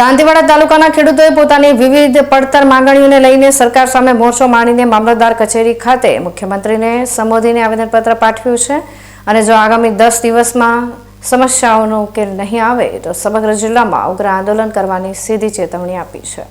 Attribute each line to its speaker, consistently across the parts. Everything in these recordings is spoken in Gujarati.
Speaker 1: દાંતીવાડા તાલુકાના ખેડૂતોએ પોતાની વિવિધ પડતર માંગણીઓને લઈને સરકાર સામે મોરચો માંડીને મામલતદાર કચેરી ખાતે મુખ્યમંત્રીને સંબોધીને આવેદનપત્ર પાઠવ્યું છે અને જો આગામી 10 દિવસમાં સમસ્યાઓનો ઉકેલ નહીં આવે તો સમગ્ર જિલ્લામાં ઉગ્ર આંદોલન કરવાની સીધી ચેતવણી આપી છે।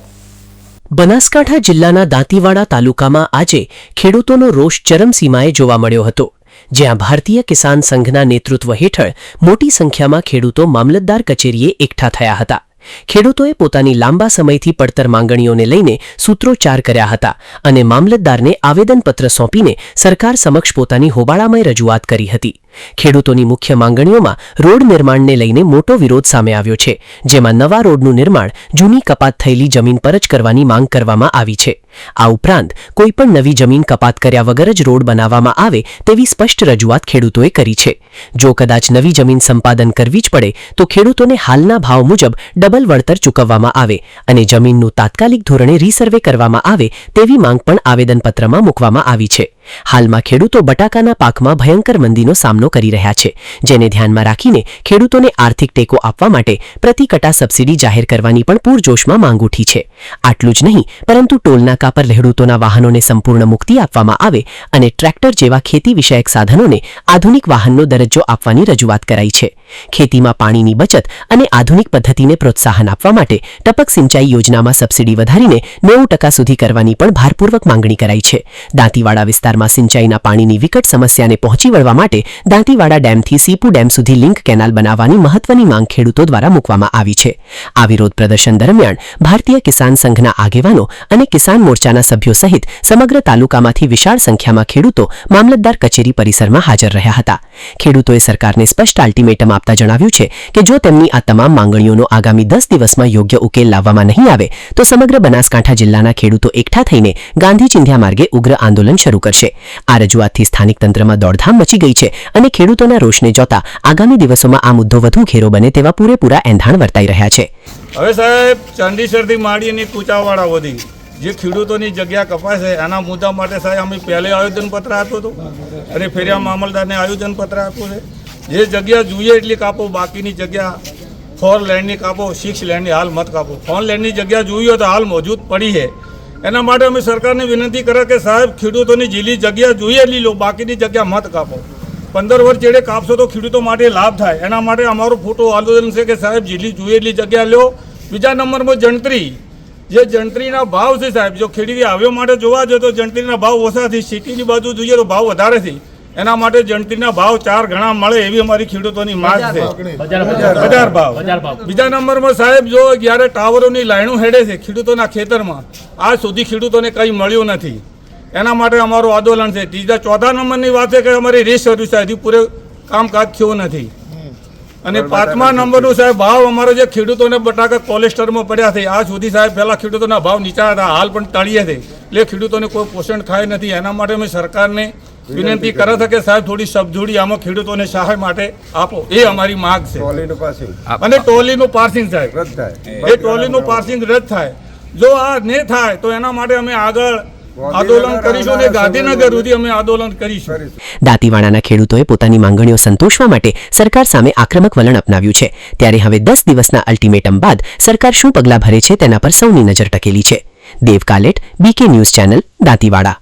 Speaker 2: બનાસકાંઠા જિલ્લાના દાંતીવાડા તાલુકામાં આજે ખેડૂતોનો રોષ ચરમસીમાએ જોવા મળ્યો હતો, જ્યાં ભારતીય કિસાન સંઘના નેતૃત્વ હેઠળ મોટી સંખ્યામાં ખેડૂતો મામલતદાર કચેરીએ એકઠા થયા હતા। ખેડૂતોએ પોતાની લાંબા સમયથી પડતર માંગણીઓને લઈને સૂત્રોચ્ચાર કર્યા હતા અને મામલતદારને આવેદનપત્ર સોંપીને સરકાર સમક્ષ પોતાની હોબાળામય રજૂઆત કરી હતી। ખેડૂતોની મુખ્ય માંગણીઓમાં રોડ નિર્માણને લઈને મોટો વિરોધ સામે આવ્યો છે, જેમાં નવા રોડનું નિર્માણ જૂની કપાત થયેલી જમીન પર જ કરવાની માંગ કરવામાં આવી છે। આ ઉપરાંત કોઈપણ નવી જમીન કપાત કર્યા વગર જ રોડ બનાવવામાં આવે તેવી સ્પષ્ટ રજૂઆત ખેડૂતોએ કરી છે। જો કદાચ નવી જમીન સંપાદન કરવી જ પડે તો ખેડૂતોને હાલના ભાવ મુજબ ડબલ વળતર ચૂકવવામાં આવે અને જમીનનું તાત્કાલિક ધોરણે રીસર્વે કરવામાં આવે તેવી માંગ પણ આવેદનપત્રમાં મૂકવામાં આવી છે। હાલમાં ખેડૂતો બટાકાના પાકમાં ભયંકર મંદીનો સામનો કરી રહ્યા છે, જેને ધ્યાનમાં રાખીને ખેડૂતોને આર્થિક ટેકો આપવા માટે પ્રતિ કટા સબસિડી જાહેર કરવાની પણ પૂરજોશમાં માંગ ઉઠી છે। આટલું જ નહીં, પરંતુ ટોલનાકા પર ખેડૂતોના વાહનોને સંપૂર્ણ મુક્તિ આપવામાં આવે અને ટ્રેક્ટર જેવા ખેતી વિષયક સાધનોને આધુનિક વાહનનો દરજ્જો આપવાની રજૂઆત કરાઈ છે। ખેતીમાં પાણીની બચત અને આધુનિક પદ્ધતિને પ્રોત્સાહન આપવા માટે ટપક સિંચાઈ યોજનામાં સબસિડી વધારીને 90% સુધી કરવાની પણ ભારપૂર્વક માંગણી કરાઈ છે। દાંતીવાડા વિસ્તારમાં સિંચાઈના પાણીની વિકટ સમસ્યાને પહોંચી વળવા માટે દાંતીવાડા ડેમથી સીપુ ડેમ સુધી લિંક કેનાલ બનાવવાની મહત્વની માંગ ખેડૂતો દ્વારા મૂકવામાં આવી છે। આ વિરોધ પ્રદર્શન દરમિયાન ભારતીય કિસાન સંઘના આગેવાનો અને કિસાન મોરચાના સભ્યો સહિત સમગ્ર તાલુકામાંથી વિશાળ સંખ્યામાં ખેડૂતો મામલતદાર કચેરી પરિસરમાં હાજર રહ્યા હતા। ખેડૂતોએ સરકારને સ્પષ્ટ અલ્ટિમેટમ આપતા જણાવ્યું છે કે જો તેમની આ તમામ માંગણીઓનો આગામી 10 દિવસમાં યોગ્ય ઉકેલ લાવવામાં નહીં આવે તો સમગ્ર બનાસકાંઠા જિલ્લાના ખેડૂતો એકઠા થઈને ગાંધી ચિંધ્યા માર્ગે ઉગ્ર આંદોલન શરૂ કરશે। આ રજૂઆતથી સ્થાનિક તંત્રમાં દોડધામ મચી ગઈ છે અને ખેડૂતોના રોષને જોતા આગામી દિવસોમાં આ મુદ્દો વધુ ઘેરો બને તેવા પૂરેપૂરા એંધાણ વર્તાઈ રહ્યા છે।
Speaker 3: હવે સાહેબ, ચાંદીસરથી માંડીને કુચાવાડા સુધી જે ખેડૂતોની જગ્યા કપાશે એના મુદ્દા માટે સાહેબ અમે પહેલે આવેદનપત્ર આપ્યું હતું અને ફેરિયા મામલતદારને આવેદનપત્ર આપ્યું છે। જે જગ્યા જોઈએ એટલી કાપો, બાકીની જગ્યા 4 લેન્ડની કાપો, 6 લેન્ડની હાલ મત કાપો। 4 લેન્ડની જગ્યા જોઈ હોય તો હાલ મોજૂદ પડી છે। એના માટે અમે સરકારને વિનંતી કરે કે સાહેબ ખેડૂતોની જેટલી જગ્યા જોઈએ એટલી લો, બાકીની જગ્યા મત કાપો। 15 વર્ષ જેડે કાપશો તો ખેડૂતો માટે લાભ થાય। એના માટે અમારું ખોટું આંદોલન છે કે સાહેબ જેટલી જોઈએ એટલી જગ્યા લો। બીજા નંબરમાં જંત્રી, જે જંત્રીના ભાવ છે સાહેબ, જો ખેડૂતી આવ્યો માટે જોવા જોઈએ તો જંત્રીના ભાવ ઓછાથી, સિટીની બાજુ જોઈએ તો ભાવ વધારેથી। એના માટે જંત્રીના ભાવ 4 ગણા મળે એવી અમારી ખેડૂતોની માંગ છે, બજાર ભાવ। બીજા નંબરમાં સાહેબ, જો જ્યારે ટાવરોની લાઈનો હેડે છે ખેડૂતોના ખેતરમાં, આજ સુધી ખેડૂતોને કંઈ મળ્યું નથી। એના માટે અમારું આંદોલન છે। ચોથા નંબરની વાત છે કે અમારી રેસ સર્વિસ હજી પૂરે કામકાજ થયું નથી। અને 5મા નંબરનું સાહેબ ભાવ અમારો જે ખેડૂતોને બટાકા કોલેસ્ટરમાં પડ્યા છે, આજ સુધી સાહેબ પહેલાં ખેડૂતોના ભાવ નીચા હતા, હાલ પણ તળિયે છે, એટલે ખેડૂતોને કોઈ પોષણ થાય નથી। એના માટે અમે સરકારને વિનંતી કરે છે કે સાહેબ થોડી સબજોડી આમાં ખેડૂતોને સહાય માટે આપો, એ અમારી માંગ છે। અને ટોલીનું પાર્સિંગ સાહેબ રદ થાય, એ ટોલીનું પાર્સિંગ રદ થાય। જો આ નહીં થાય તો એના માટે અમે આગળ આંદોલન કરીશું અને ગાંધીનગર સુધી અમે આંદોલન કરીશું।
Speaker 2: દાંતીવાડાના ખેડૂતોએ પોતાની માંગણીઓ સંતોષવા માટે સરકાર સામે આક્રમક વલણ અપનાવ્યું છે, ત્યારે હવે 10 દિવસના અલ્ટિમેટમ બાદ સરકાર શું પગલાં ભરે છે તેના પર સૌની નજર ટકેલી છે। દેવ કાલેટ, BK ન્યૂઝ ચેનલ, દાંતીવાડા।